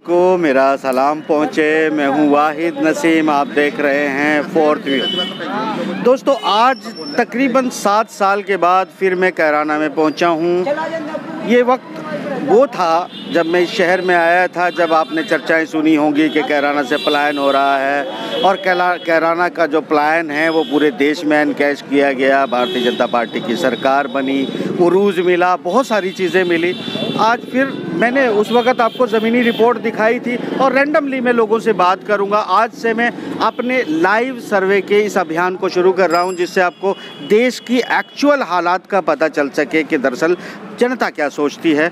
को मेरा सलाम पहुँचे। मैं हूँ वाहिद नसीम, आप देख रहे हैं फोर्थ व्यू। दोस्तों, आज तकरीबन 7 साल के बाद फिर मैं कैराना में पहुँचा हूँ। ये वक्त वो था जब मैं इस शहर में आया था, जब आपने चर्चाएं सुनी होंगी कि कैराना से पलायन हो रहा है और कैराना का जो पलायन है वो पूरे देश में एनकैश किया गया। भारतीय जनता पार्टी की सरकार बनी, उरूज मिला, बहुत सारी चीज़ें मिली। आज फिर मैंने उस वक़्त आपको ज़मीनी रिपोर्ट दिखाई थी और रैंडमली मैं लोगों से बात करूंगा। आज से मैं अपने लाइव सर्वे के इस अभियान को शुरू कर रहा हूं, जिससे आपको देश की एक्चुअल हालात का पता चल सके कि दरअसल जनता क्या सोचती है।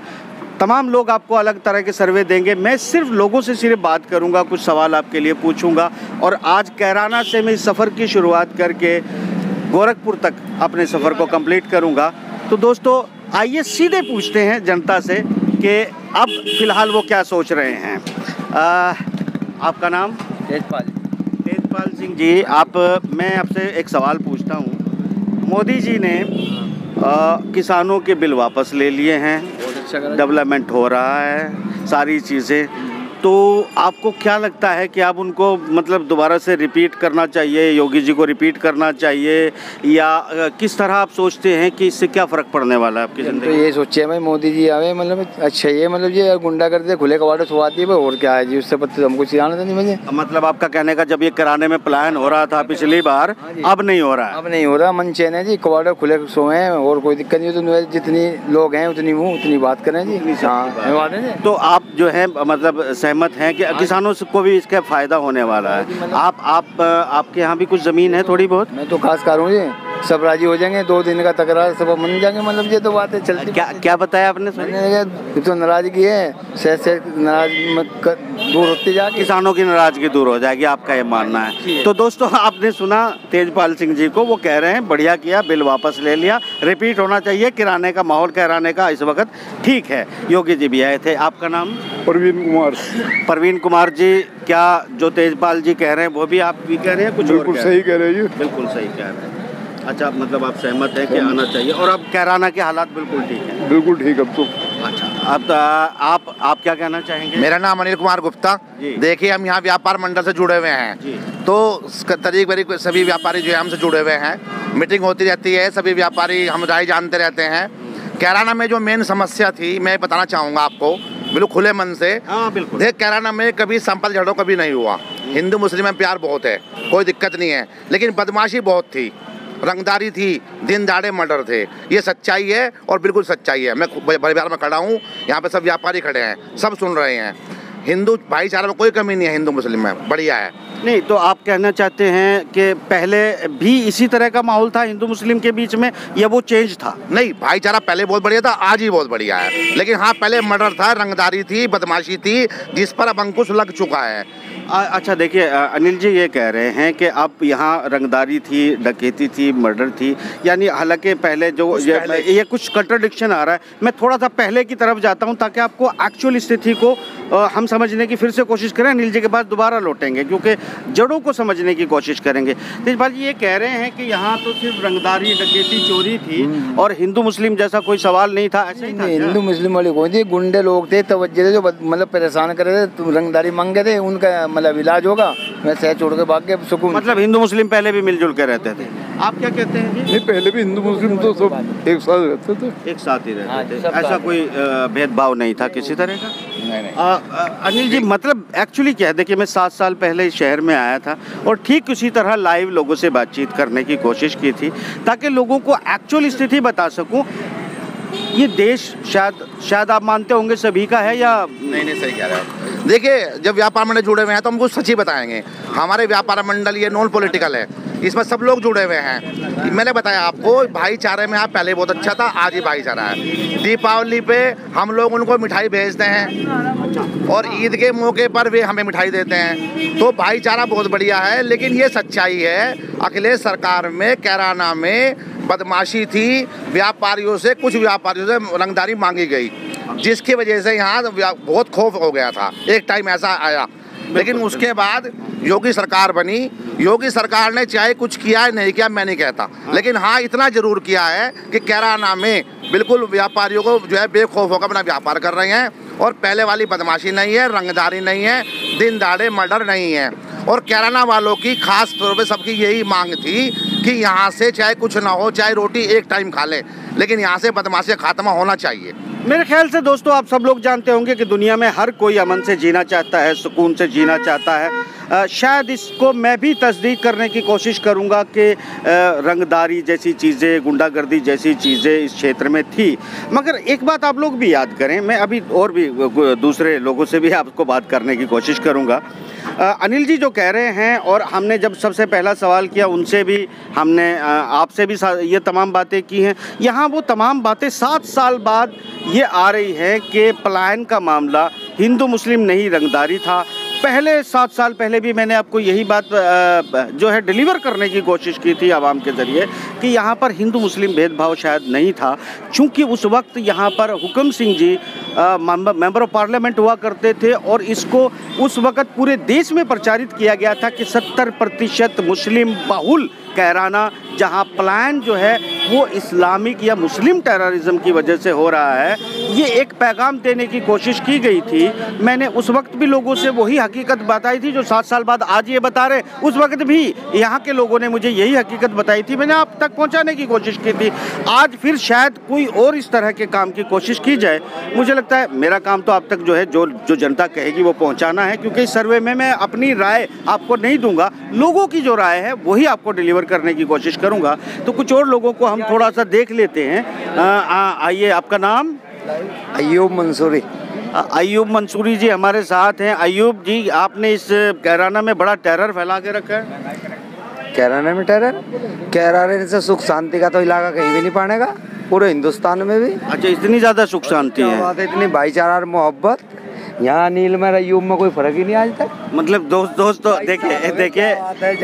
तमाम लोग आपको अलग तरह के सर्वे देंगे, मैं सिर्फ लोगों से सिर्फ बात करूंगा, कुछ सवाल आपके लिए पूछूंगा। और आज कैराना से मैं इस सफ़र की शुरुआत करके गोरखपुर तक अपने सफ़र को कंप्लीट करूंगा। तो दोस्तों, आइए सीधे पूछते हैं जनता से कि अब फ़िलहाल वो क्या सोच रहे हैं। आपका नाम? तेजपाल सिंह जी। मैं आपसे एक सवाल पूछता हूँ। मोदी जी ने किसानों के बिल वापस ले लिए हैं, डेवलपमेंट हो रहा है, सारी चीज़ें, तो आपको क्या लगता है कि आप उनको मतलब दोबारा से रिपीट करना चाहिए, योगी जी को रिपीट करना चाहिए, या किस तरह आप सोचते हैं कि इससे क्या फ़र्क पड़ने वाला है आपकी ज़िंदगी? तो ये सोचिए भाई, मोदी जी आवे मतलब अच्छा ही है, मतलब ये गुंडा करते खुले कबाड़े छुआती है, और क्या है जी, उससे पता हमको चिराना था नहीं मुझे। मतलब आपका कहने का, जब ये कराने में पलायन हो रहा था पिछली बार, अब नहीं हो रहा है? अब नहीं हो रहा, मन चैन है जी, कबाड़े खुले सोए हैं और कोई दिक्कत नहीं। तो जितनी लोग हैं उतनी बात करें जी। हाँ, तो आप जो है मतलब सहमत हैं कि किसानों को भी इसका फ़ायदा होने वाला है? आपके यहाँ भी कुछ ज़मीन है थोड़ी बहुत? मैं तो खास करूँ जी, सब राजी हो जाएंगे, 2 दिन का तकरार सब मन जाएंगे, मतलब ये तो बातें चलती। क्या बताया आपने? तो नाराजगी है, से नाराज दूर होती जाएगी, किसानों की नाराजगी दूर हो जाएगी, आपका ये मानना है। तो दोस्तों, आपने सुना तेजपाल सिंह जी को, वो कह रहे हैं बढ़िया किया, बिल वापस ले लिया, रिपीट होना चाहिए। किराने का माहौल कैराने का इस वक्त ठीक है। योगी जी भी आए थे। आपका नाम? परवीन कुमार जी। क्या जो तेजपाल जी कह रहे हैं वो भी आप भी कह रहे हैं? कुछ बिल्कुल सही कह रहे हैं। बिल्कुल सही कह रहे हैं। अच्छा, मतलब आप सहमत हैं कि आना चाहिए, और अब कैराना के हालात बिल्कुल ठीक है? बिल्कुल ठीक अब तो। अच्छा, अब आप क्या कहना चाहेंगे? मेरा नाम अनिल कुमार गुप्ता। देखिए, हम यहाँ व्यापार मंडल से जुड़े हुए हैं, तो तरीके सभी व्यापारी जो है हमसे जुड़े हुए हैं, मीटिंग होती रहती है, सभी व्यापारी हम राय जानते रहते हैं। कैराना में जो मेन समस्या थी, मैं बताना चाहूँगा आपको बिल्कुल खुले मन से। हाँ बिल्कुल। देख, कैराना में कभी संपल झगड़ों कभी नहीं हुआ, हिंदू मुस्लिम में प्यार बहुत है, कोई दिक्कत नहीं है, लेकिन बदमाशी बहुत थी, रंगदारी थी, दिन दाड़े मर्डर थे। ये सच्चाई है और बिल्कुल सच्चाई है। मैं बाजार में खड़ा हूँ, यहाँ पे सब व्यापारी खड़े हैं, सब सुन रहे हैं। हिंदू भाईचारा में कोई कमी नहीं है, हिंदू मुस्लिम में बढ़िया है। नहीं, तो आप कहना चाहते हैं कि पहले भी इसी तरह का माहौल था हिंदू मुस्लिम के बीच में, या वो चेंज था? नहीं, भाईचारा पहले बहुत बढ़िया था, आज ही बहुत बढ़िया है, लेकिन हाँ, पहले मर्डर था, रंगदारी थी, बदमाशी थी, जिस पर अब अंकुश लग चुका है। अच्छा, देखिए अनिल जी ये कह रहे हैं कि अब यहाँ रंगदारी थी, डकैती थी, मर्डर थी, यानी हालांकि पहले जो ये कुछ कंट्राडिक्शन आ रहा है। मैं थोड़ा सा पहले की तरफ जाता हूँ ताकि आपको एक्चुअल स्थिति को हम समझने की फिर से कोशिश करें। अनिल जी के बाद दोबारा लौटेंगे क्योंकि जड़ों को समझने की कोशिश करेंगे। तेजपाल जी ये कह रहे हैं कि यहाँ तो सिर्फ रंगदारी, डकैती, चोरी थी और हिंदू मुस्लिम जैसा कोई सवाल नहीं था, ऐसा ही था? हिंदू मुस्लिम वाले कौन थी, गुंडे लोग थे, तवज्जे थे, जो मतलब परेशान कर रहे थे, रंगदारी मांगे थे, उनका मतलब इलाज होगा, मैं शहर छोड़ के भाग के सुकून। मतलब हिंदू मुस्लिम पहले भी मिलजुल के रहते थे? आप क्या कहते हैं जी? नहीं, पहले भी हिंदू मुस्लिम तो सब एक साथ रहते थे, एक साथ ही रहते थे, ऐसा कोई भेदभाव नहीं था किसी तरह का? अनिल जी, मतलब एक्चुअली क्या है, देखिए मैं 7 साल पहले इस शहर में आया था और ठीक उसी तरह लाइव लोगों से बातचीत करने की कोशिश की थी ताकि लोगों को एक्चुअल स्थिति बता सकूं। ये देश शायद आप मानते होंगे सभी का है, या नहीं सही कह रहे हैं। देखिए, जब व्यापार मंडल जुड़े हुए हैं तो हमको सच ही बताएंगे। हमारे व्यापार मंडल ये नॉन पॉलिटिकल है, इसमें सब लोग जुड़े हुए हैं। मैंने बताया आपको, भाईचारे में यहाँ पहले बहुत अच्छा था, आज ही भाईचारा है। दीपावली पे हम लोग उनको मिठाई भेजते हैं और ईद के मौके पर वे हमें मिठाई देते हैं, तो भाईचारा बहुत बढ़िया है। लेकिन ये सच्चाई है, अखिलेश सरकार में कैराना में बदमाशी थी, कुछ व्यापारियों से रंगदारी मांगी गई, जिसकी वजह से यहाँ बहुत खौफ हो गया था। एक टाइम ऐसा आया, लेकिन उसके बाद योगी सरकार बनी। योगी सरकार ने चाहे कुछ किया है नहीं किया मैं नहीं कहता, लेकिन हाँ इतना जरूर किया है कि कैराना में बिल्कुल व्यापारियों को जो है बेखौफ होकर अपना व्यापार कर रहे हैं, और पहले वाली बदमाशी नहीं है, रंगदारी नहीं है, दिन दहाड़े मर्डर नहीं है। और कैराना वालों की खास तौर पे सबकी यही मांग थी कि यहाँ से चाहे कुछ ना हो, चाहे रोटी एक टाइम खा ले, लेकिन यहाँ से बदमाशी खात्मा होना चाहिए। मेरे ख्याल से दोस्तों आप सब लोग जानते होंगे कि दुनिया में हर कोई अमन से जीना चाहता है, सुकून से जीना चाहता है। शायद इसको मैं भी तस्दीक करने की कोशिश करूंगा कि रंगदारी जैसी चीज़ें, गुंडागर्दी जैसी चीज़ें इस क्षेत्र में थी। मगर एक बात आप लोग भी याद करें, मैं अभी और भी दूसरे लोगों से भी आपको बात करने की कोशिश करूंगा। अनिल जी जो कह रहे हैं, और हमने जब सबसे पहला सवाल किया उनसे भी हमने आपसे भी ये तमाम बातें की हैं। यहाँ वो तमाम बातें 7 साल बाद ये आ रही है कि पलायन का मामला हिंदू मुस्लिम नहीं रंगदारी था। पहले 7 साल पहले भी मैंने आपको यही बात जो है डिलीवर करने की कोशिश की थी आवाम के ज़रिए कि यहाँ पर हिंदू मुस्लिम भेदभाव शायद नहीं था, चूँकि उस वक्त यहाँ पर हुक्म Singh ji member of parliament हुआ करते थे, और इसको उस वक्त पूरे देश में प्रचारित किया गया था कि 70% मुस्लिम बहुल कैराना, जहां पलायन जो है वो इस्लामिक या मुस्लिम टेररिज्म की वजह से हो रहा है, ये एक पैगाम देने की कोशिश की गई थी। मैंने उस वक्त भी लोगों से वही हकीकत बताई थी जो 7 साल बाद आज ये बता रहे। उस वक्त भी यहाँ के लोगों ने मुझे यही हकीकत बताई थी, मैंने आप तक पहुँचाने की कोशिश की थी। आज फिर शायद कोई और इस तरह के काम की कोशिश की जाए। मुझे लगता है मेरा काम तो आप तक जो है जो जनता कहेगी वो पहुँचाना है, क्योंकि इस सर्वे में मैं अपनी राय आपको नहीं दूंगा, लोगों की जो राय है वही आपको डिलीवर करने की कोशिश करूंगा। तो कुछ और लोगों को हम थोड़ा सा देख लेते हैं। आइए, आपका नाम? अयूब मंसूरी। अयूब मंसूरी जी हमारे साथ हैं। अयूब जी, आपने इस कैराना में बड़ा टेरर फैला के रखा है। कैराना में टेरर? कैराना से सुख शांति का तो इलाका कहीं भी नहीं पाएगा, पूरे हिंदुस्तान में भी। अच्छा, इतनी ज़्यादा सुख शांति है, इतनी भाईचारा और मोहब्बत, यहाँ नील में अयूब में कोई फर्क ही नहीं आज तक। मतलब दोस्तों देखिए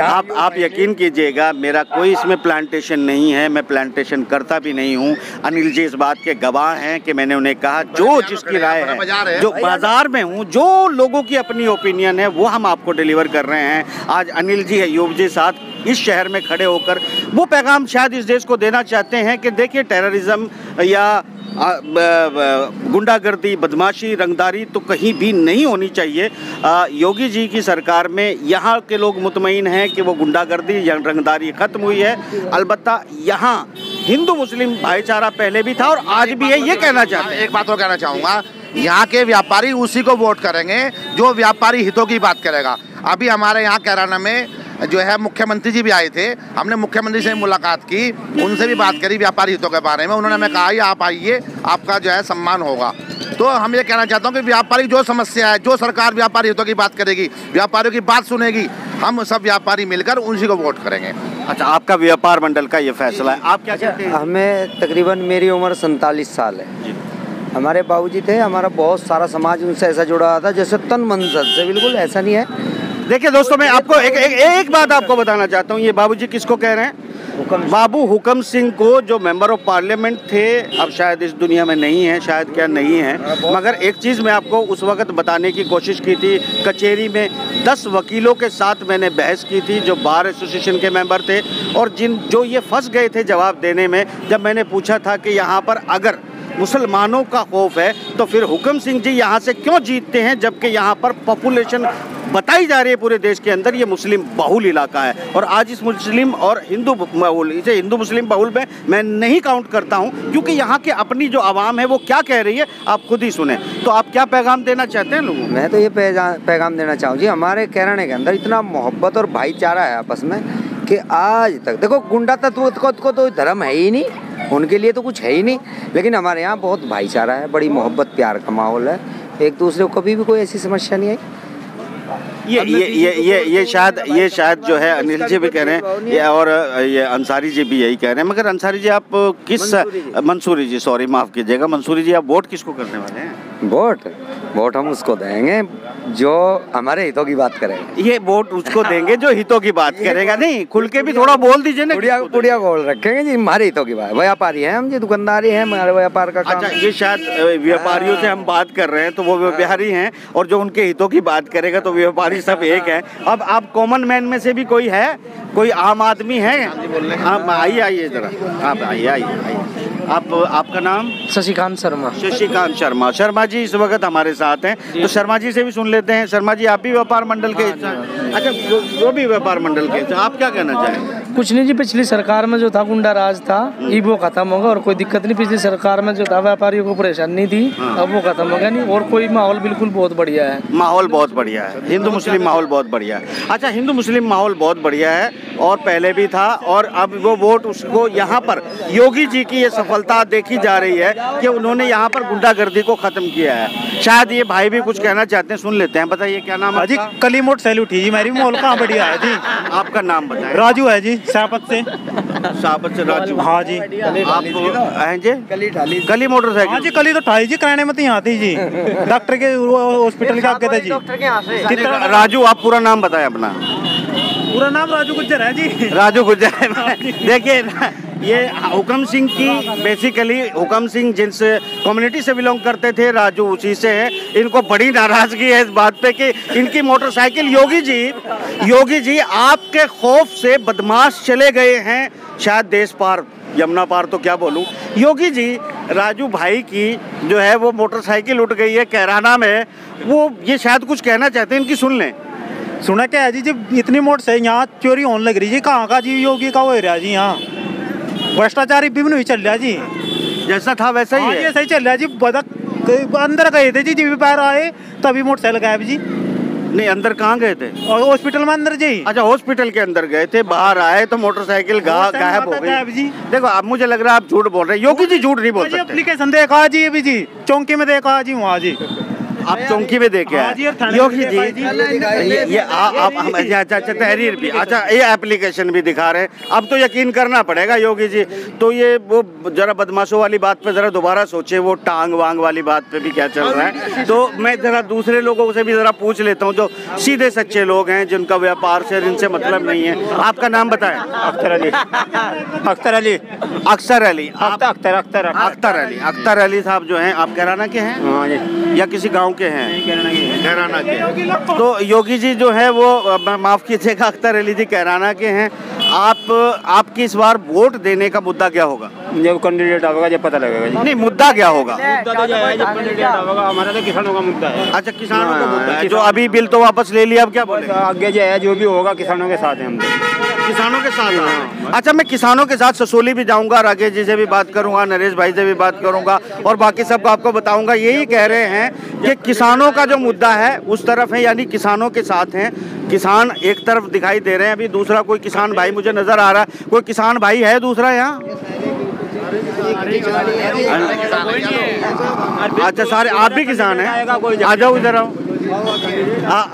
आप यकीन कीजिएगा, मेरा कोई इसमें प्लांटेशन नहीं है, मैं प्लांटेशन करता भी नहीं हूँ। अनिल जी इस बात के गवाह हैं कि मैंने उन्हें कहा जो जिसकी राय है, जो बाजार में हूँ, जो लोगों की अपनी ओपिनियन है वो हम आपको डिलीवर कर रहे हैं। आज अनिल जी अयूब जी साथ इस शहर में खड़े होकर वो पैगाम शायद इस देश को देना चाहते हैं कि देखिए टेररिज्म या गुंडागर्दी, बदमाशी, रंगदारी तो कहीं भी नहीं होनी चाहिए। योगी जी की सरकार में यहाँ के लोग मुतमईन हैं कि वो गुंडागर्दी या रंगदारी ख़त्म हुई है। अलबत्ता यहाँ हिंदू मुस्लिम भाईचारा पहले भी था और आज भी है, ये कहना चाहते हैं। एक बात और कहना चाहूँगा, यहाँ के व्यापारी उसी को वोट करेंगे जो व्यापारी हितों की बात करेगा। अभी हमारे यहाँ कैराना में जो है मुख्यमंत्री जी भी आए थे, हमने मुख्यमंत्री से मुलाकात की, उनसे भी बात करी व्यापारी हितों के बारे में। उन्होंने हमें कहा ये आप आइए, आपका जो है सम्मान होगा। तो हम ये कहना चाहता हूँ कि व्यापारी जो समस्या है, जो सरकार व्यापारी हितों की बात करेगी, व्यापारियों की बात सुनेगी, हम सब व्यापारी मिलकर उसी को वोट करेंगे। अच्छा, आपका व्यापार मंडल का ये फैसला है, आप क्या कहते हैं? हमें तकरीबन, मेरी उम्र 47 साल है। हमारे बाबूजी थे, हमारा बहुत सारा समाज उनसे ऐसा जुड़ा हुआ था जैसे तन मन से, बिल्कुल ऐसा नहीं है। देखिए दोस्तों, मैं आपको एक बात आपको बताना चाहता हूँ। ये बाबूजी किसको कह रहे हैं? बाबू हुक्म सिंह को, जो मेंबर ऑफ पार्लियामेंट थे, अब शायद इस दुनिया में नहीं है, शायद क्या नहीं है, मगर एक चीज़ मैं आपको उस वक्त बताने की कोशिश की थी। कचहरी में 10 वकीलों के साथ मैंने बहस की थी जो बार एसोसिएशन के मेंबर थे, और जो ये फंस गए थे जवाब देने में। जब मैंने पूछा था कि यहाँ पर अगर मुसलमानों का खौफ है तो फिर हुक्म सिंह जी यहाँ से क्यों जीतते हैं, जबकि यहाँ पर पॉपुलेशन बताई जा रही है पूरे देश के अंदर ये मुस्लिम बहुल इलाका है। और आज इस मुस्लिम और हिंदू बहुल, इसे हिंदू मुस्लिम बहुल में मैं नहीं काउंट करता हूँ, क्योंकि यहाँ के अपनी जो आवाम है वो क्या कह रही है आप खुद ही सुने। तो आप क्या पैगाम देना चाहते हैं लोगों? मैं तो ये पैगाम देना चाहूँ जी, हमारे कैराने के अंदर इतना मोहब्बत और भाईचारा है आपस में कि आज तक, देखो गुंडा तत्व को तो धर्म है ही नहीं, उनके लिए तो कुछ है ही नहीं, लेकिन हमारे यहाँ बहुत भाईचारा है, बड़ी मोहब्बत प्यार का माहौल है, एक दूसरे को कभी भी कोई ऐसी समस्या नहीं आई। ये शायद जो है अनिल जी भी कह रहे हैं, ये और ये अंसारी जी भी यही कह रहे हैं। मगर अंसारी जी आप किस, मंसूरी जी सॉरी माफ़ कीजिएगा, मंसूरी जी आप वोट किसको करने वाले हैं? वोट हम उसको देंगे जो हमारे हितों की बात करेगा। ये वोट उसको देंगे जो हितों की बात करेगा। नहीं, खुल के भी थोड़ा बोल दीजिए ना। पुड़िया बोल रखेंगे जी, हमारे हितों की बात। व्यापारी हैं हम जी, दुकानदारी हैं, हमारे व्यापार का काम। अच्छा, ये शायद व्यापारियों से हम बात कर रहे हैं तो वो व्यापारी हैं, और जो उनके हितों की बात करेगा तो व्यापारी जी सब एक है। अब आप कॉमन मैन में से भी कोई है, कोई आम आदमी है? आप आइए जरा, आप आइए। आपका नाम? शशिकांत शर्मा। शशिकांत शर्मा। शर्मा जी इस वक्त हमारे साथ हैं, तो शर्मा जी से भी सुन लेते हैं। शर्मा जी आप भी व्यापार मंडल के? अच्छा, वो भी व्यापार मंडल के, तो आप क्या कहना चाहेंगे? कुछ नहीं जी, पिछली सरकार में जो था गुंडा राज था, ये वो खत्म होगा और कोई दिक्कत नहीं। पिछली सरकार में जो था व्यापारियों को परेशानी थी, अब वो खत्म हो गया नहीं, और कोई माहौल बिल्कुल बहुत बढ़िया है। माहौल बहुत बढ़िया है, हिंदू मुस्लिम माहौल बहुत बढ़िया है। अच्छा, हिंदू मुस्लिम माहौल बहुत बढ़िया है और पहले भी था, और अब वो वोट उसको यहाँ पर योगी जी की ये सफलता देखी जा रही है कि उन्होंने यहाँ पर गुंडागर्दी को खत्म किया है। शायद ये भाई भी कुछ कहना चाहते हैं, सुन लेते हैं। बताइए क्या नाम है जी? कली मोट सैल्यूट ही जी, मेरी माहौल कहाँ बढ़िया है जी। आपका नाम बताएं। राजू है जी, सापत से। सापत से राजू? हाँ जी। आप हैं जी? कली मोटरसाइकिल? हाँ जी, कली तो ठाई जी, कराने में तो यहाँ थी जी, डॉक्टर के हॉस्पिटल के आगे थे जी। राजू, आप पूरा नाम बताएं अपना। पूरा नाम राजू गुज्जर है जी। राजू गुज्जर है। देखिए ये हुकम सिंह की, बेसिकली हुकम सिंह जिस कम्युनिटी से बिलोंग करते थे, राजू उसी से है। इनको बड़ी नाराजगी है इस बात पे कि इनकी मोटरसाइकिल योगी जी आपके खौफ से बदमाश चले गए हैं, शायद देश पार यमुना पार तो क्या बोलूं। योगी जी राजू भाई की जो है वो मोटरसाइकिल उठ गई है कैराना में, वो ये शायद कुछ कहना चाहते हैं, इनकी सुन लें। सुना क्या है जी, जब इतनी मोट से यहाँ चोरी होने लग रही जी, कहाँ का जी योगी का हो रहा जी, यहाँ भ्रष्टाचार विभिन्न भी चल रहा जी, जैसा था वैसा ही है। ऐसा ही चल रहा जी। बदक अंदर गए थे जी, बाहर आए तभी मोटरसाइकिल गायब जी। नहीं, अंदर कहाँ गए थे? और हॉस्पिटल में अंदर जी। अच्छा, हॉस्पिटल के अंदर गए थे, बाहर आए तो मोटरसाइकिल गायब हो गई जी। देखो, अब मुझे लग रहा है आप झूठ बोल रहे हैं। योगी जी झूठ नहीं बोल सकते। एप्लीकेशन देखा जी अभी जी, चौकी में देखा जी, वहाँ जी। आप चौकी में देखे हैं योगी जी? ये आप अच्छा तहरीर भी, अच्छा ये एप्लीकेशन भी दिखा रहे हैं। अब तो यकीन करना पड़ेगा योगी जी। तो ये वो जरा बदमाशों वाली बात पे जरा दोबारा सोचे, वो टांग वांग वाली बात पे भी क्या चल रहा है। तो मैं जरा दूसरे लोगों से भी जरा पूछ लेता हूँ, जो सीधे सच्चे लोग हैं, जिनका व्यापार से इनसे मतलब नहीं है। आपका नाम बताएं। अख्तर अली। अख्तर अली। अख्तर अली। अख्तर अली। अख्तर अली साहब जो हैं, आप कैराना के हैं या किसी गाँव के हैं? कैराना के। तो योगी जी जो है वो, माफ कीजिएगा, अख्तर अली जी कैराना के हैं। आपकी इस बार वोट देने का मुद्दा क्या होगा? जब कैंडिडेट आएगा जब पता लगेगा जी। नहीं, मुद्दा क्या होगा? मुद्दा तो जब कैंडिडेट आएगा, हमारा तो किसानों का मुद्दा है। अच्छा, किसानों का मुद्दा है। जो अभी बिल तो वापस ले लिया, अब क्या बोले? आगे जो है, जो भी होगा किसानों के साथ है हम। किसानों के साथ? अच्छा, मैं किसानों के साथ ससोली भी जाऊंगा, राकेश जी से भी बात करूंगा, नरेश भाई से भी बात करूंगा और बाकी सबको आपको बताऊंगा। यही कह रहे हैं कि किसानों का जो मुद्दा है उस तरफ है, यानी किसानों के साथ हैं। किसान एक तरफ दिखाई दे रहे हैं, अभी दूसरा कोई किसान भाई मुझे नजर आ रहा है। कोई किसान भाई है दूसरा यहाँ? अच्छा, सारे आप भी किसान हैं? आ जाओ इधर आओ।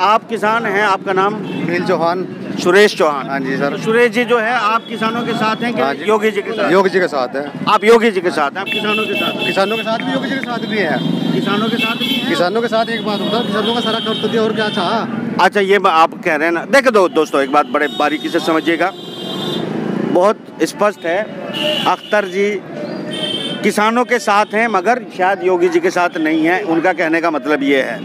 आप किसान हैं, आपका नाम? सुनील चौहान। सुरेश चौहान। हाँ जी सर। सुरेश जी जो है, आप किसानों के साथ हैं कि योगी जी के साथ? योगी जी के साथ है। आप योगी जी के साथ हैं, आप किसानों के साथ? किसानों के साथ भी, योगी जी के साथ भी है। किसानों के साथ भी है? किसानों के साथ एक बात होता है, किसानों का सारा कर दिया और क्या चाहा। अच्छा, ये आप कह रहे हैं ना। देखो दोस्तों, एक बात बड़े बारीकी से समझिएगा, बहुत स्पष्ट है। अख्तर जी किसानों के साथ हैं मगर शायद योगी जी के साथ नहीं है। उनका कहने का मतलब ये है,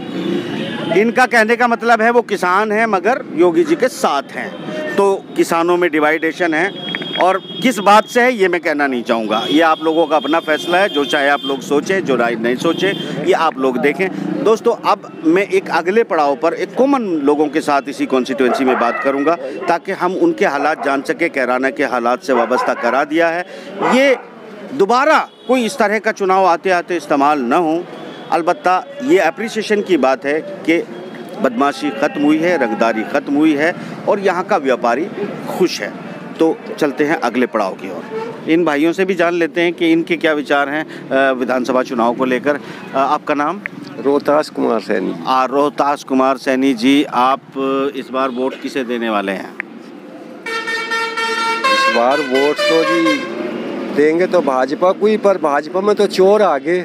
इनका कहने का मतलब है वो किसान हैं मगर योगी जी के साथ हैं। तो किसानों में डिवाइडेशन है, और किस बात से है ये मैं कहना नहीं चाहूँगा। ये आप लोगों का अपना फैसला है, जो चाहे आप लोग सोचें, जो राय नहीं सोचे ये आप लोग देखें। दोस्तों, अब मैं एक अगले पड़ाव पर एक कॉमन लोगों के साथ इसी कॉन्स्टिट्यूएंसी में बात करूँगा ताकि हम उनके हालात जान सके। कैराना के हालात से वाबस्ता करा दिया है। ये दोबारा कोई इस तरह का चुनाव आते आते इस्तेमाल न हो। अलबत्ता ये अप्रिसिएशन की बात है कि बदमाशी ख़त्म हुई है, रंगदारी ख़त्म हुई है और यहाँ का व्यापारी खुश है। तो चलते हैं अगले पड़ाव की ओर। इन भाइयों से भी जान लेते हैं कि इनके क्या विचार हैं विधानसभा चुनाव को लेकर। आपका नाम? रोहतास कुमार सैनी। रोहतास कुमार सैनी जी, आप इस बार वोट किसे देने वाले हैं? इस बार वोट तो जी देंगे तो भाजपा को ही, पर भाजपा में तो चोर आ गए।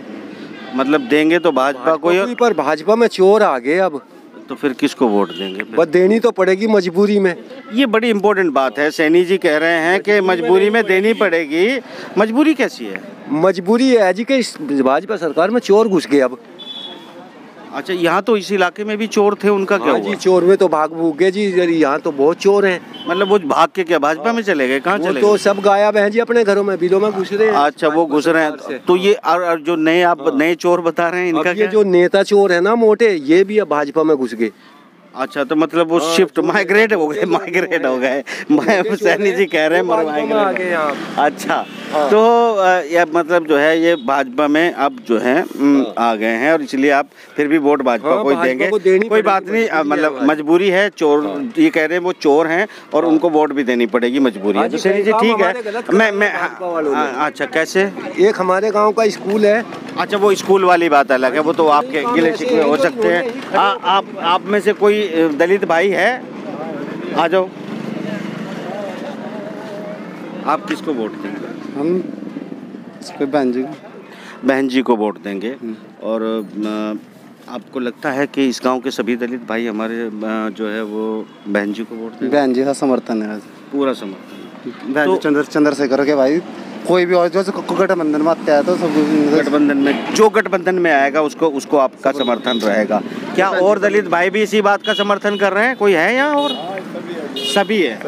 मतलब देंगे तो भाजपा को ही, पर भाजपा में चोर आ गए। अब तो फिर किसको वोट देंगे? बस देनी तो पड़ेगी मजबूरी में। ये बड़ी इम्पोर्टेंट बात है। सैनी जी कह रहे हैं कि मजबूरी में देनी पड़ेगी। मजबूरी कैसी है? मजबूरी है जी कि भाजपा सरकार में चोर घुस गए अब। अच्छा, यहाँ तो इस इलाके में भी चोर थे, उनका क्या हाँ हुआ? जी, चोर में तो भाग भूग गए जी, यहाँ तो बहुत चोर हैं। मतलब वो भाग के क्या भाजपा में चले गए? कहाँ वो चले तो गए? सब गायब हैं जी, अपने घरों में बिलों में घुस रहे हैं। अच्छा, वो घुस रहे हैं। तो ये और जो नए आप नए चोर बता रहे हैं, इनका अब क्या? ये जो नेता चोर है ना मोटे, ये भी अब भाजपा में घुस गए। अच्छा, तो मतलब वो शिफ्ट माइग्रेट हो गए, सैनी जी कह रहे हैं माइग्रेट। अच्छा, तो ये मतलब जो है ये भाजपा में अब जो है आ गए हैं, और इसलिए आप फिर भी वोट भाजपा को ही देंगे। कोई बात नहीं, मतलब मजबूरी है। चोर ये कह रहे हैं वो चोर हैं और उनको वोट भी देनी पड़ेगी, मजबूरी है। तो सैनी जी ठीक है, मैं अच्छा, कैसे? एक हमारे गाँव का स्कूल है। अच्छा, वो स्कूल वाली बात अलग है, वो तो आपके गिले शिकवे हो सकते हैं। आप में से कोई दलित भाई है? आ जाओ। आप किसको वोट देंगे? हम बहन जी को वोट देंगे। और आपको लगता है कि इस गांव के सभी दलित भाई हमारे जो है वो बहन जी को वोट देंगे? बहन जी का समर्थन है, पूरा समर्थन। तो चंद्रशेखर के भाई, कोई भी और जो गठबंधन में आता है तो सब गठबंधन में, जो गठबंधन में आएगा उसको आपका समर्थन रहेगा। क्या और दलित भाई भी इसी बात का समर्थन कर रहे हैं? कोई है यहाँ? और सभी है,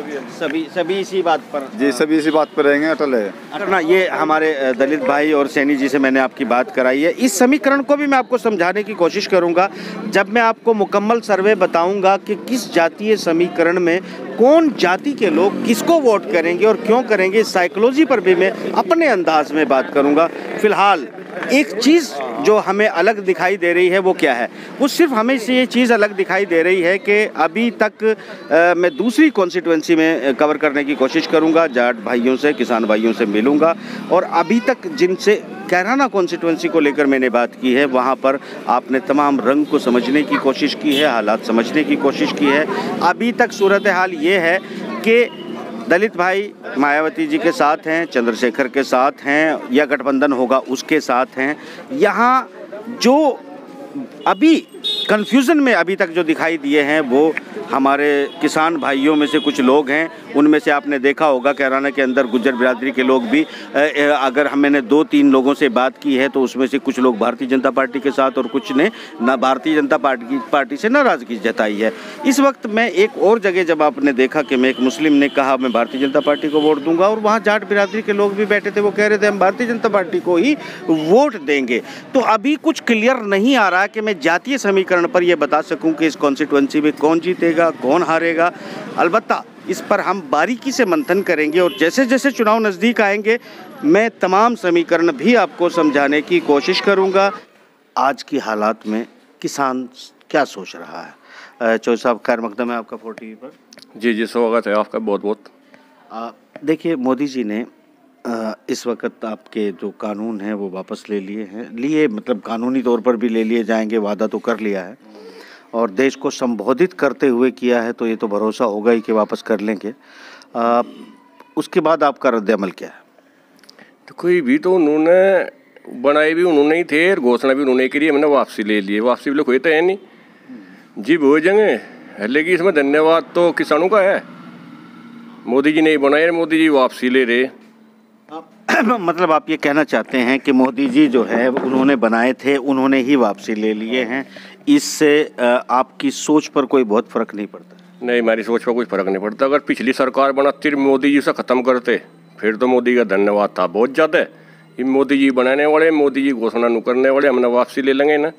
सभी इसी बात पर जी, सभी इसी बात पर रहेंगे, अटल है। करना। ये हमारे दलित भाई और सैनी जी से मैंने आपकी बात कराई है। इस समीकरण को भी मैं आपको समझाने की कोशिश करूंगा जब मैं आपको मुकम्मल सर्वे बताऊंगा कि किस जातीय समीकरण में कौन जाति के लोग किसको वोट करेंगे और क्यों करेंगे। इस साइकोलॉजी पर भी मैं अपने अंदाज में बात करूंगा। फिलहाल एक चीज़ जो हमें अलग दिखाई दे रही है वो क्या है? वो सिर्फ हमें से ये चीज़ अलग दिखाई दे रही है कि अभी तक मैं दूसरी कॉन्स्टिट्यूंसी में कवर करने की कोशिश करूंगा, जाट भाइयों से, किसान भाइयों से मिलूंगा, और अभी तक जिनसे कैराना कॉन्स्टिट्यूंसी को लेकर मैंने बात की है वहाँ पर आपने तमाम रंग को समझने की कोशिश की है, हालात समझने की कोशिश की है। अभी तक सूरत हाल ये है कि दलित भाई मायावती जी के साथ हैं, चंद्रशेखर के साथ हैं, या गठबंधन होगा उसके साथ हैं। यहाँ जो अभी कन्फ्यूज़न में अभी तक जो दिखाई दिए हैं वो हमारे किसान भाइयों में से कुछ लोग हैं। उनमें से आपने देखा होगा कैराना के अंदर गुज्जर बिरादरी के लोग भी, अगर मैंने 2-3 लोगों से बात की है तो उसमें से कुछ लोग भारतीय जनता पार्टी के साथ और कुछ ने ना भारतीय जनता पार्टी से नाराज़गी जताई है। इस वक्त मैं एक और जगह जब आपने देखा कि मैं एक मुस्लिम ने कहा मैं भारतीय जनता पार्टी को वोट दूंगा, और वहाँ जाट बिरादरी के लोग भी बैठे थे, वो कह रहे थे हम भारतीय जनता पार्टी को ही वोट देंगे। तो अभी कुछ क्लियर नहीं आ रहा कि मैं जातीय समीकरण पर यह बता सकूं कि इस कॉन्स्टिट्यूंसी में कौन जीतेगा, कौन हारेगा। अलबत्ता इस पर हम बारीकी से मंथन करेंगे, और जैसे जैसे चुनाव नज़दीक आएंगे मैं तमाम समीकरण भी आपको समझाने की कोशिश करूंगा। आज की हालात में किसान क्या सोच रहा है? चौधरी साहब, खैर मकदम है आपका 4 TV पर। जी, स्वागत है आपका बहुत बहुत। देखिए, मोदी जी ने इस वक्त आपके जो कानून हैं वो वापस ले लिए मतलब कानूनी तौर पर भी ले लिए जाएंगे, वादा तो कर लिया है, और देश को संबोधित करते हुए किया है, तो ये तो भरोसा होगा ही कि वापस कर लेंगे। उसके बाद आपका रद्द-ए-अमल क्या है? तो कोई भी तो उन्होंने बनाए भी उन्होंने ही थे, और घोषणा भी उन्होंने करी, हमने वापसी ले लिए। वापसी भी कोई तो है नहीं जी, वो जगह, लेकिन इसमें धन्यवाद तो किसानों का है। मोदी जी नहीं बनाए, मोदी जी वापसी ले रहे। मतलब आप ये कहना चाहते हैं कि मोदी जी जो है उन्होंने बनाए थे, उन्होंने ही वापसी ले लिए हैं, इससे आपकी सोच पर कोई बहुत फ़र्क नहीं पड़ता? नहीं, हमारी सोच पर कोई फ़र्क नहीं पड़ता। अगर पिछली सरकार बनाती मोदी जी से ख़त्म करते फिर तो मोदी का धन्यवाद था बहुत ज़्यादा। ये मोदी जी बनाने वाले, मोदी जी घोषणा न करने वाले, हमने वापसी ले लेंगे ना।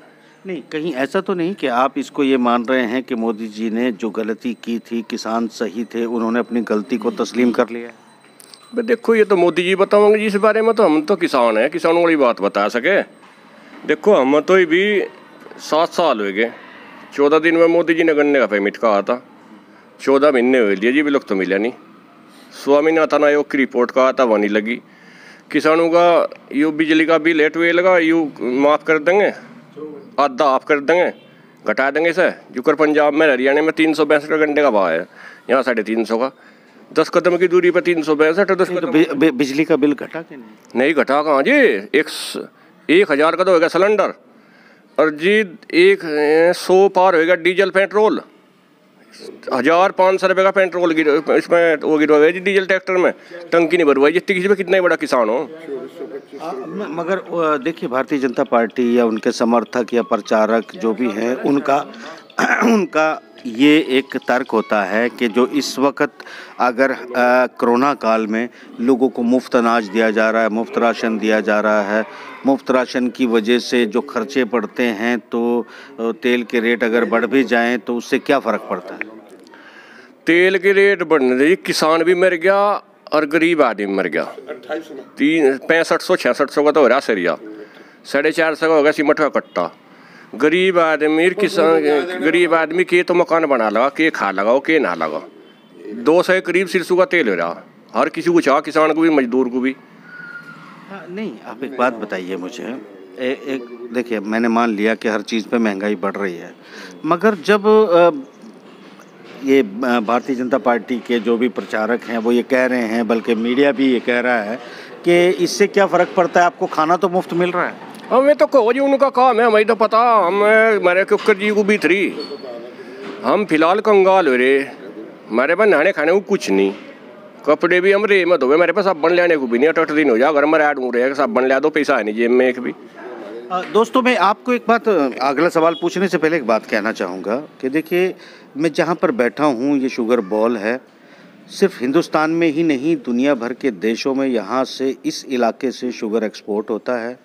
नहीं, कहीं ऐसा तो नहीं कि आप इसको ये मान रहे हैं कि मोदी जी ने जो गलती की थी, किसान सही थे, उन्होंने अपनी गलती को तस्लीम कर लिया? भाई देखो, ये तो मोदी जी बताओगे इस बारे में, तो हम तो किसान हैं, किसानों वाली बात बता सके। देखो, हम तो भी 7 साल हो गए, 14 दिन में मोदी जी ने गन्ने का पेमेंट कहा था, 14 महीने हो लिए जी, बिल्कुल तो मिला नहीं। स्वामीनाथन आयोग की रिपोर्ट कहा था, वहाँ नहीं लगी। किसानों का यू बिजली का बिल लेट हुए लगा, यू माफ़ कर देंगे, आधा ऑफ कर देंगे, घटा देंगे इसे। जो पंजाब में, हरियाणा में 362 का गन्ने का भाव है, यहाँ 350 का। 10 कदम की दूरी पर 362। 10 कदम बिजली का बिल घटा के नहीं घटा कहाँ जी, 1000 का तो होगा सिलेंडर, और जी 100 पार होगा डीजल पेट्रोल। 1500 रुपये का पेट्रोल इसमें वो गिरवाई जी, डीजल ट्रैक्टर में टंकी नहीं भरवाई जितनी किसी में, कितना ही बड़ा किसान हो। मगर देखिए, भारतीय जनता पार्टी या उनके समर्थक या प्रचारक जो भी हैं, उनका ये एक तर्क होता है कि जो इस वक्त अगर कोरोना काल में लोगों को मुफ्त अनाज दिया जा रहा है, मुफ्त राशन दिया जा रहा है, मुफ्त राशन की वजह से जो खर्चे पड़ते हैं, तो तेल के रेट अगर बढ़ भी जाएं तो उससे क्या फ़र्क पड़ता है? तेल के रेट बढ़ने से किसान भी मर गया और गरीब आदमी मर गया। 6500-6600 का तो हो रहा सरिया, 450 का हो गया सीमेंट का कट्टा। गरीब आदमी गरीब आदमी के तो मकान बना लगा, के खा लगाओ, के ना लगाओ। 200 के करीब सिरसों का तेल हो रहा, हर किसी को चाह, किसान को भी, मजदूर को भी। नहीं, आप एक बात बताइए मुझे, देखिए, मैंने मान लिया कि हर चीज़ पे महंगाई बढ़ रही है, मगर जब ये भारतीय जनता पार्टी के जो भी प्रचारक हैं वो ये कह रहे हैं, बल्कि मीडिया भी ये कह रहा है कि इससे क्या फ़र्क पड़ता है, आपको खाना तो मुफ्त मिल रहा है। हमें तो कहो जी, उनका काम है, हमें तो पता, हमारे कुकर जी को भी थी, हम फिलहाल कंगाल हो रहे, हमारे पास नहाने खाने को कुछ नहीं, कपड़े भी हम रे मत हो, मेरे पास साबन लेने को भी नहीं, 8 दिन हो जाए घर में ऐड हो रहे, साबन ले दो, पैसा है नहीं जेब में एक भी। दोस्तों, मैं आपको एक बात, अगला सवाल पूछने से पहले एक बात कहना चाहूँगा कि देखिए, मैं जहाँ पर बैठा हूँ ये शुगर बॉल है, सिर्फ हिंदुस्तान में ही नहीं, दुनिया भर के देशों में यहाँ से, इस इलाके से शुगर एक्सपोर्ट होता है।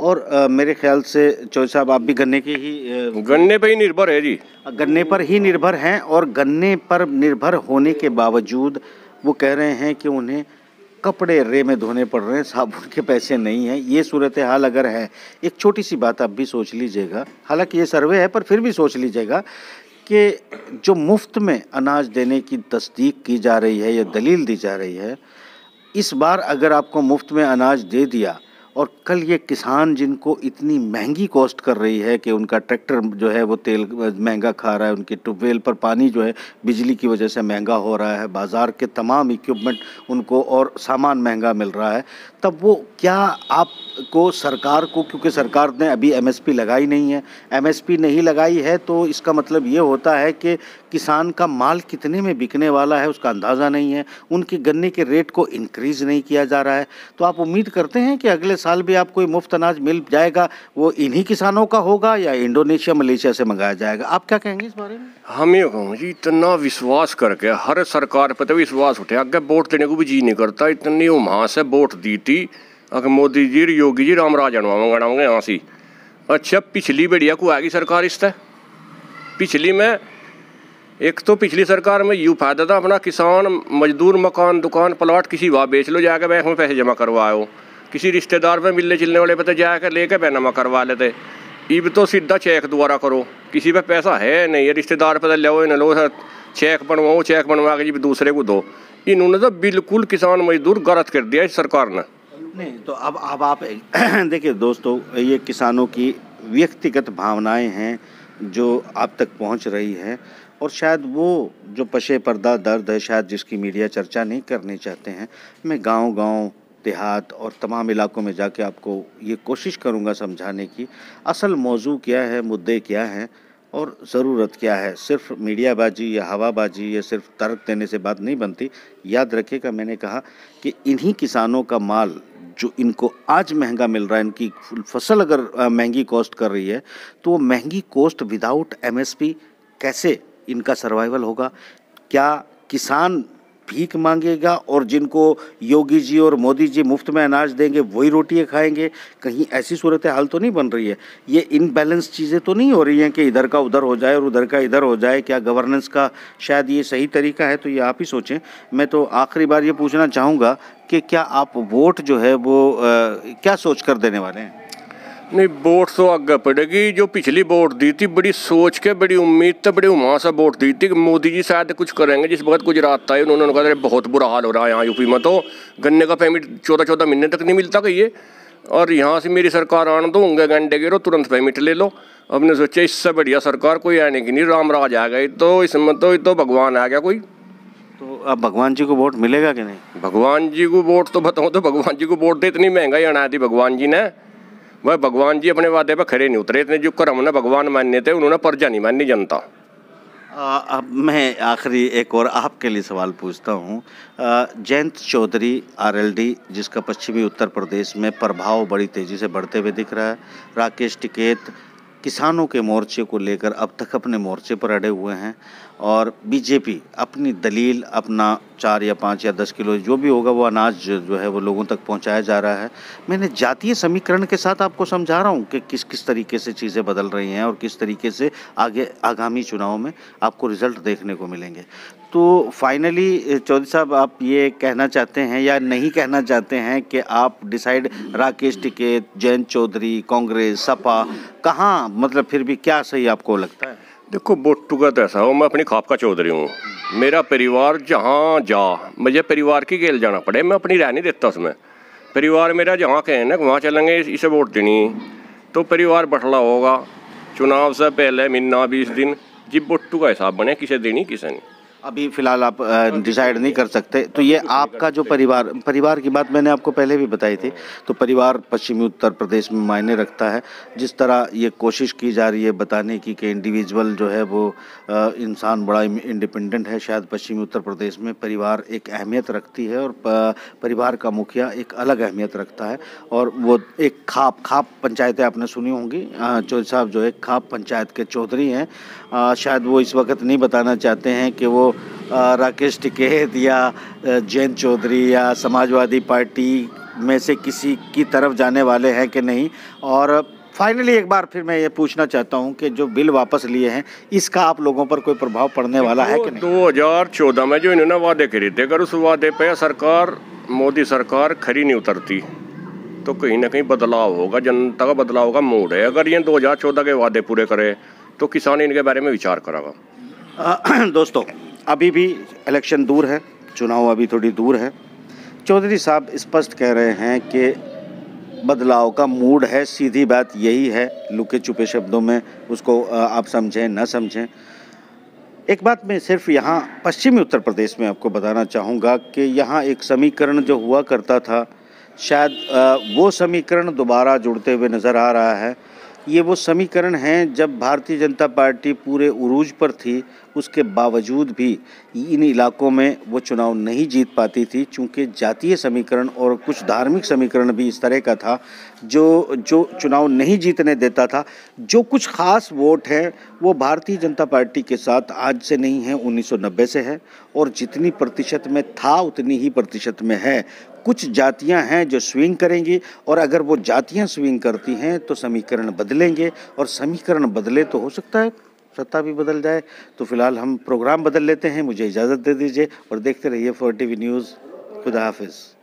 और मेरे ख्याल से चौधरी साहब, आप भी गन्ने के ही गन्ने पर ही निर्भर है जी, गन्ने पर ही निर्भर हैं, और गन्ने पर निर्भर होने के बावजूद वो कह रहे हैं कि उन्हें कपड़े रे में धोने पड़ रहे हैं, साबुन के पैसे नहीं हैं। ये सूरत हाल अगर है, एक छोटी सी बात आप भी सोच लीजिएगा, हालांकि ये सर्वे है पर फिर भी सोच लीजिएगा कि जो मुफ्त में अनाज देने की तस्दीक की जा रही है या दलील दी जा रही है, इस बार अगर आपको मुफ्त में अनाज दे दिया और कल ये किसान जिनको इतनी महंगी कॉस्ट कर रही है कि उनका ट्रैक्टर जो है वो तेल महंगा खा रहा है, उनकी ट्यूबवेल पर पानी जो है बिजली की वजह से महंगा हो रहा है, बाज़ार के तमाम इक्विपमेंट उनको और सामान महंगा मिल रहा है, तब वो क्या आपको, सरकार को, क्योंकि सरकार ने अभी एमएसपी लगाई नहीं है, एमएसपी नहीं लगाई है तो इसका मतलब ये होता है कि किसान का माल कितने में बिकने वाला है उसका अंदाज़ा नहीं है, उनके गन्ने के रेट को इंक्रीज़ नहीं किया जा रहा है। तो आप उम्मीद करते हैं कि अगले साल भी आपको मुफ्त अनाज मिल जाएगा, वो इन्हीं किसानों का होगा या इंडोनेशिया मलेशिया से मंगाया जाएगा? आप क्या कहेंगे इस बारे में? हम ये कहूँ जी, इतना विश्वास करके हर सरकार पर तो विश्वास उठे, आगे वोट देने को भी जी नहीं करता, इतनी वहाँ से वोट दी थी, अगर मोदी जी, योगी जी, रामराज गणाओगे यहाँ से। अच्छा, पिछली बढ़िया को आएगी सरकार इससे, पिछली में एक तो पिछली सरकार में यूँ फायदा था, अपना किसान मजदूर मकान दुकान प्लाट किसी वहाँ बेच लो, जाकर बैंक में पैसे जमा करवाओ, किसी रिश्तेदार पे मिलने चिलने वाले पे तो जाकर लेकर पैनामा करवा लेते। अब तो सीधा चेक द्वारा करो, किसी पे पैसा है नहीं है, रिश्तेदार पे लो न लो, चेक बनवाओ, चेक बनवा के जी दूसरे को दो। इन्होंने तो बिल्कुल किसान मजदूर गलत कर दिया इस सरकार ने। नहीं तो अब आप देखिए दोस्तों, ये किसानों की व्यक्तिगत भावनाएं हैं जो आप तक पहुंच रही हैं, और शायद वो जो पशे पर्दा दर्द है, शायद जिसकी मीडिया चर्चा नहीं करनी चाहते हैं। मैं गांव-गांव, देहात और तमाम इलाकों में जाके आपको ये कोशिश करूंगा समझाने की असल मौजू क्या है, मुद्दे क्या हैं और ज़रूरत क्या है। सिर्फ मीडियाबाजी या हवाबाजी या सिर्फ तर्क देने से बात नहीं बनती। याद रखिएगा, मैंने कहा कि इन्हीं किसानों का माल जो इनको आज महंगा मिल रहा है, इनकी फसल अगर महंगी कॉस्ट कर रही है, तो वो महंगी कॉस्ट विदाउट एमएसपी कैसे इनका सर्वाइवल होगा? क्या किसान भीख मांगेगा और जिनको योगी जी और मोदी जी मुफ्त में अनाज देंगे वही रोटियां खाएंगे? कहीं ऐसी सूरत हाल तो नहीं बन रही है? ये इनबैलेंस चीज़ें तो नहीं हो रही हैं कि इधर का उधर हो जाए और उधर का इधर हो जाए? क्या गवर्नेंस का शायद ये सही तरीका है? तो ये आप ही सोचें। मैं तो आखिरी बार ये पूछना चाहूँगा कि क्या आप वोट जो है वो क्या सोच कर देने वाले हैं? नहीं, वोट तो आगे पड़ेगी। जो पिछली वोट दी थी बड़ी सोच के, बड़ी उम्मीद से, बड़ी उम्मीद से वोट दी थी कि मोदी जी शायद कुछ करेंगे। जिस वक्त गुजरात था उन्होंने कहा बहुत बुरा हाल हो रहा है यहाँ यूपी में, तो गन्ने का पेमेंट 14-14 महीने तक नहीं मिलता कहिए, और यहाँ से मेरी सरकार आने दो, होंगे घंटे गिरो तुरंत पेमेंट ले लो। अब ने सोचा इससे बढ़िया सरकार कोई आने की नहीं, रामराज आ गए, तो इसमें तो भगवान आ गया कोई। तो अब भगवान जी को वोट मिलेगा कि नहीं? भगवान जी को वोट तो बताऊँ तो भगवान जी को वोट दे, इतनी महंगाई अना दी भगवान जी ने। वह भगवान जी अपने वादे पर खड़े नहीं उतरे, इतने जो कर्म ने भगवान मानने थे उन्होंने प्रजा नहीं माननी, जनता। अब मैं आखिरी एक और आपके लिए सवाल पूछता हूँ। जयंत चौधरी आरएलडी, जिसका पश्चिमी उत्तर प्रदेश में प्रभाव बड़ी तेज़ी से बढ़ते हुए दिख रहा है। राकेश टिकैत किसानों के मोर्चे को लेकर अब तक अपने मोर्चे पर अड़े हुए हैं, और बीजेपी अपनी दलील, अपना 4 या 5 या 10 किलो जो भी होगा वो अनाज जो है वो लोगों तक पहुंचाया जा रहा है। मैंने जातीय समीकरण के साथ आपको समझा रहा हूं कि किस किस तरीके से चीज़ें बदल रही हैं और किस तरीके से आगे आगामी चुनाव में आपको रिजल्ट देखने को मिलेंगे। तो फाइनली चौधरी साहब, आप ये कहना चाहते हैं या नहीं कहना चाहते हैं कि आप डिसाइड राकेश टिकैत, जयंत चौधरी, कांग्रेस, सपा, कहाँ मतलब फिर भी क्या सही आपको लगता है? देखो, बोट्टू का तो ऐसा हो, मैं अपनी खाप का चौधरी हूँ। मेरा परिवार जहाँ जा, मुझे परिवार की गेल जाना पड़े, मैं अपनी रह नहीं देता उसमें। परिवार मेरा जहाँ कहें ना वहाँ चलेंगे, इसे वोट देनी तो परिवार बटला होगा। चुनाव से पहले महीना 20 दिन जी बोट्टू का हिसाब बने, किसे देनी किसे नहीं। अभी फ़िलहाल आप डिसाइड नहीं कर सकते। तो ये आपका जो परिवार की बात मैंने आपको पहले भी बताई थी, तो परिवार पश्चिमी उत्तर प्रदेश में मायने रखता है। जिस तरह ये कोशिश की जा रही है बताने की कि इंडिविजुअल जो है वो इंसान बड़ा इंडिपेंडेंट है, शायद पश्चिमी उत्तर प्रदेश में परिवार एक अहमियत रखती है और परिवार का मुखिया एक अलग अहमियत रखता है। और वो एक खाप पंचायतें आपने सुनी होंगी, चौधरी साहब जो है खाप पंचायत के चौधरी हैं। शायद वो इस वक्त नहीं बताना चाहते हैं कि वो राकेश टिकैत या जयंत चौधरी या समाजवादी पार्टी में से किसी की तरफ जाने वाले हैं कि नहीं। और फाइनली एक बार फिर मैं ये पूछना चाहता हूं कि जो बिल वापस लिए हैं, इसका आप लोगों पर कोई प्रभाव पड़ने वाला है कि नहीं? 2014 में जो इन्होंने वादे करे थे, अगर उस वादे पे सरकार, मोदी सरकार खरी नहीं उतरती तो कहीं ना कहीं बदलाव होगा, जनता का बदलाव का मूड है। अगर ये 2014 के वादे पूरे करे तो किसान इनके बारे में विचार करेगा। दोस्तों, अभी भी इलेक्शन दूर है, चुनाव अभी थोड़ी दूर है। चौधरी साहब स्पष्ट कह रहे हैं कि बदलाव का मूड है, सीधी बात यही है। लुके छुपे शब्दों में उसको आप समझें न समझें। एक बात मैं सिर्फ यहाँ पश्चिमी उत्तर प्रदेश में आपको बताना चाहूँगा कि यहाँ एक समीकरण जो हुआ करता था, शायद वो समीकरण दोबारा जुड़ते हुए नज़र आ रहा है। ये वो समीकरण हैं जब भारतीय जनता पार्टी पूरे उरूज पर थी, उसके बावजूद भी इन इलाकों में वो चुनाव नहीं जीत पाती थी, चूँकि जातीय समीकरण और कुछ धार्मिक समीकरण भी इस तरह का था जो चुनाव नहीं जीतने देता था। जो कुछ ख़ास वोट हैं वो भारतीय जनता पार्टी के साथ आज से नहीं है, 1990 से है, और जितनी प्रतिशत में था उतनी ही प्रतिशत में है। कुछ जातियां हैं जो स्विंग करेंगी, और अगर वो जातियां स्विंग करती हैं तो समीकरण बदलेंगे, और समीकरण बदले तो हो सकता है सत्ता भी बदल जाए। तो फिलहाल हम प्रोग्राम बदल लेते हैं, मुझे इजाज़त दे दीजिए और देखते रहिए 4TV न्यूज़। खुदा हाफिज़।